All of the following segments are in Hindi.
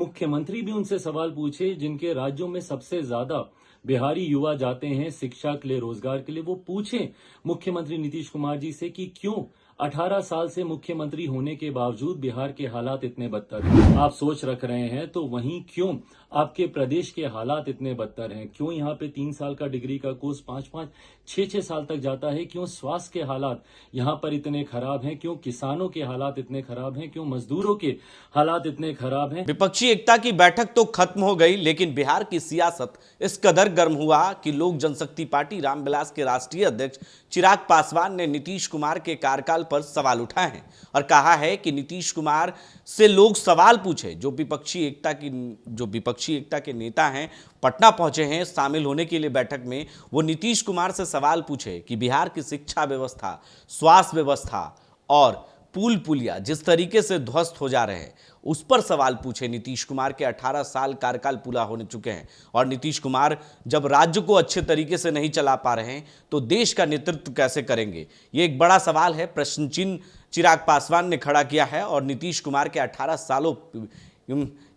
मुख्यमंत्री भी उनसे सवाल पूछे जिनके राज्यों में सबसे ज्यादा बिहारी युवा जाते हैं शिक्षा के लिए, रोजगार के लिए। वो पूछे मुख्यमंत्री नीतीश कुमार जी से कि क्यों 18 साल से मुख्यमंत्री होने के बावजूद बिहार के हालात इतने बदतर हैं। आप सोच रख रहे हैं तो वहीं क्यों आपके प्रदेश के हालात इतने बदतर हैं? क्यों यहाँ पे 3 साल का डिग्री का कोर्स 5-5, 6-6 साल तक जाता है? क्यों स्वास्थ्य के हालात यहाँ पर इतने खराब हैं? क्यों किसानों के हालात इतने खराब हैं? क्यों मजदूरों के हालात इतने खराब हैं? विपक्षी एकता की बैठक तो खत्म हो गई, लेकिन बिहार की सियासत इस कदर गर्म हुआ कि लोक जनशक्ति पार्टी रामविलास के राष्ट्रीय अध्यक्ष चिराग पासवान ने नीतीश कुमार के कार्यकाल पर सवाल उठाए हैं और कहा है कि नीतीश कुमार से लोग सवाल पूछे। जो विपक्षी एकता के नेता हैं, पटना पहुंचे हैं शामिल होने के लिए बैठक में, वो नीतीश कुमार से सवाल पूछे कि बिहार की शिक्षा व्यवस्था, स्वास्थ्य व्यवस्था और पुल पुलिया जिस तरीके से ध्वस्त हो जा रहे हैं उस पर सवाल पूछे। नीतीश कुमार के 18 साल कार्यकाल पूरा होने चुके हैं और नीतीश कुमार जब राज्य को अच्छे तरीके से नहीं चला पा रहे हैं तो देश का नेतृत्व कैसे करेंगे? ये एक बड़ा सवाल है, प्रश्न चिन्ह चिराग पासवान ने खड़ा किया है और नीतीश कुमार के 18 सालों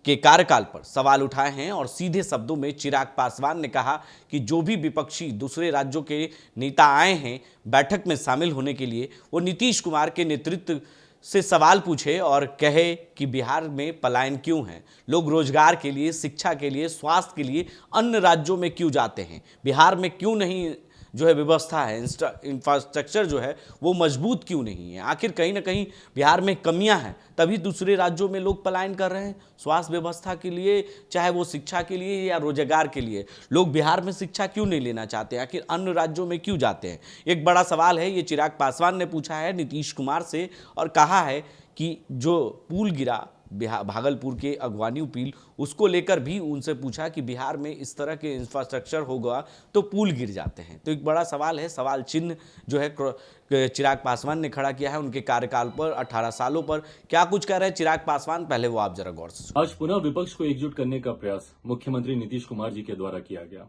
के कार्यकाल पर सवाल उठाए हैं। और सीधे शब्दों में चिराग पासवान ने कहा कि जो भी विपक्षी दूसरे राज्यों के नेता आए हैं बैठक में शामिल होने के लिए, वो नीतीश कुमार के नेतृत्व से सवाल पूछे और कहे कि बिहार में पलायन क्यों है, लोग रोजगार के लिए, शिक्षा के लिए, स्वास्थ्य के लिए अन्य राज्यों में क्यों जाते हैं, बिहार में क्यों नहीं जो है व्यवस्था है, इंफ्रास्ट्रक्चर जो है वो मजबूत क्यों नहीं है, आखिर कहीं ना कहीं बिहार में कमियां हैं तभी दूसरे राज्यों में लोग पलायन कर रहे हैं। स्वास्थ्य व्यवस्था के लिए, चाहे वो शिक्षा के लिए या रोजगार के लिए, लोग बिहार में शिक्षा क्यों नहीं लेना चाहते, आखिर अन्य राज्यों में क्यों जाते हैं? एक बड़ा सवाल है, ये चिराग पासवान ने पूछा है नीतीश कुमार से और कहा है कि जो पुल गिरा भागलपुर के अगवानी पुल, उसको लेकर भी उनसे पूछा कि बिहार में इस तरह के इंफ्रास्ट्रक्चर होगा तो पुल गिर जाते हैं। तो एक बड़ा सवाल है, सवाल चिन्ह जो है चिराग पासवान ने खड़ा किया है उनके कार्यकाल पर, 18 सालों पर। क्या कुछ कह रहे हैं चिराग पासवान, पहले वो आप जरा गौर से। आज पुनः विपक्ष को एकजुट करने का प्रयास मुख्यमंत्री नीतीश कुमार जी के द्वारा किया गया।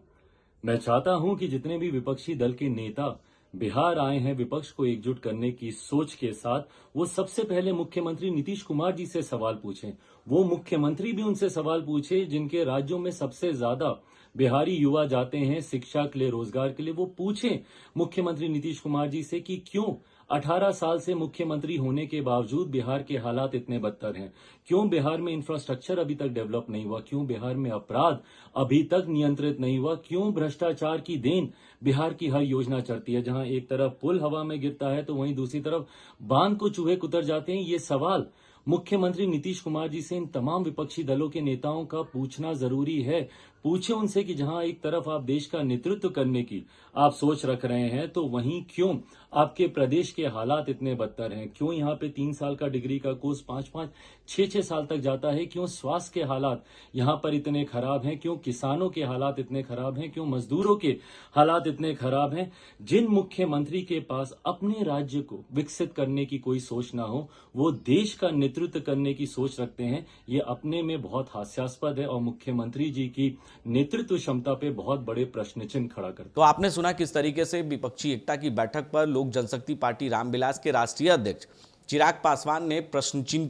मैं चाहता हूं कि जितने भी विपक्षी दल के नेता बिहार आए हैं विपक्ष को एकजुट करने की सोच के साथ, वो सबसे पहले मुख्यमंत्री नीतीश कुमार जी से सवाल पूछें। वो मुख्यमंत्री भी उनसे सवाल पूछे जिनके राज्यों में सबसे ज्यादा बिहारी युवा जाते हैं शिक्षा के लिए, रोजगार के लिए। वो पूछे मुख्यमंत्री नीतीश कुमार जी से कि क्यों 18 साल से मुख्यमंत्री होने के बावजूद बिहार के हालात इतने बदतर हैं? क्यों बिहार में इंफ्रास्ट्रक्चर अभी तक डेवलप नहीं हुआ? क्यों बिहार में अपराध अभी तक नियंत्रित नहीं हुआ? क्यों भ्रष्टाचार की देन बिहार की हर योजना चढ़ती है? जहां एक तरफ पुल हवा में गिरता है तो वहीं दूसरी तरफ बांध को चूहे कुतर जाते हैं। ये सवाल मुख्यमंत्री नीतीश कुमार जी से इन तमाम विपक्षी दलों के नेताओं का पूछना जरूरी है। पूछे उनसे कि जहां एक तरफ आप देश का नेतृत्व करने की आप सोच रख रहे हैं तो वहीं क्यों आपके प्रदेश के हालात इतने बदतर हैं? क्यों यहाँ पे 3 साल का डिग्री का कोर्स 5-5, 6-6 साल तक जाता है? क्यों स्वास्थ्य के हालात यहाँ पर इतने खराब हैं? क्यों किसानों के हालात इतने खराब हैं? क्यों मजदूरों के हालात इतने खराब हैं? जिन मुख्यमंत्री के पास अपने राज्य को विकसित करने की कोई सोच ना हो, वो देश का नेतृत्व करने की सोच रखते हैं, ये अपने में बहुत हास्यास्पद है और मुख्यमंत्री जी की नेतृत्व क्षमता पे बहुत बड़े प्रश्न चिन्ह खड़ा करते। तो आपने सुना किस तरीके से विपक्षी एकता की बैठक पर लोक जनशक्ति पार्टी रामविलास के राष्ट्रीय अध्यक्ष चिराग पासवान ने प्रश्न चिन्ह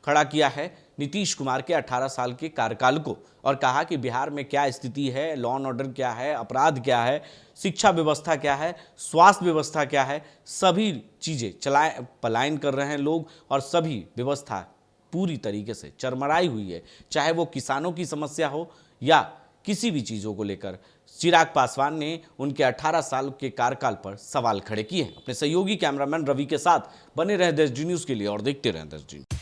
खड़ा किया है नीतीश कुमार के 18 साल के कार्यकाल को और कहा कि बिहार में क्या स्थिति है, लॉ एंड ऑर्डर क्या है, अपराध क्या है, शिक्षा व्यवस्था क्या है, स्वास्थ्य व्यवस्था क्या है, सभी चीज़ें पलायन कर रहे हैं लोग और सभी व्यवस्था पूरी तरीके से चरमराई हुई है। चाहे वो किसानों की समस्या हो या किसी भी चीज़ों को लेकर चिराग पासवान ने उनके 18 साल के कार्यकाल पर सवाल खड़े किए हैं। अपने सहयोगी कैमरामैन रवि के साथ बने रहे देश न्यूज़ के लिए और देखते रहें देश न्यूज़।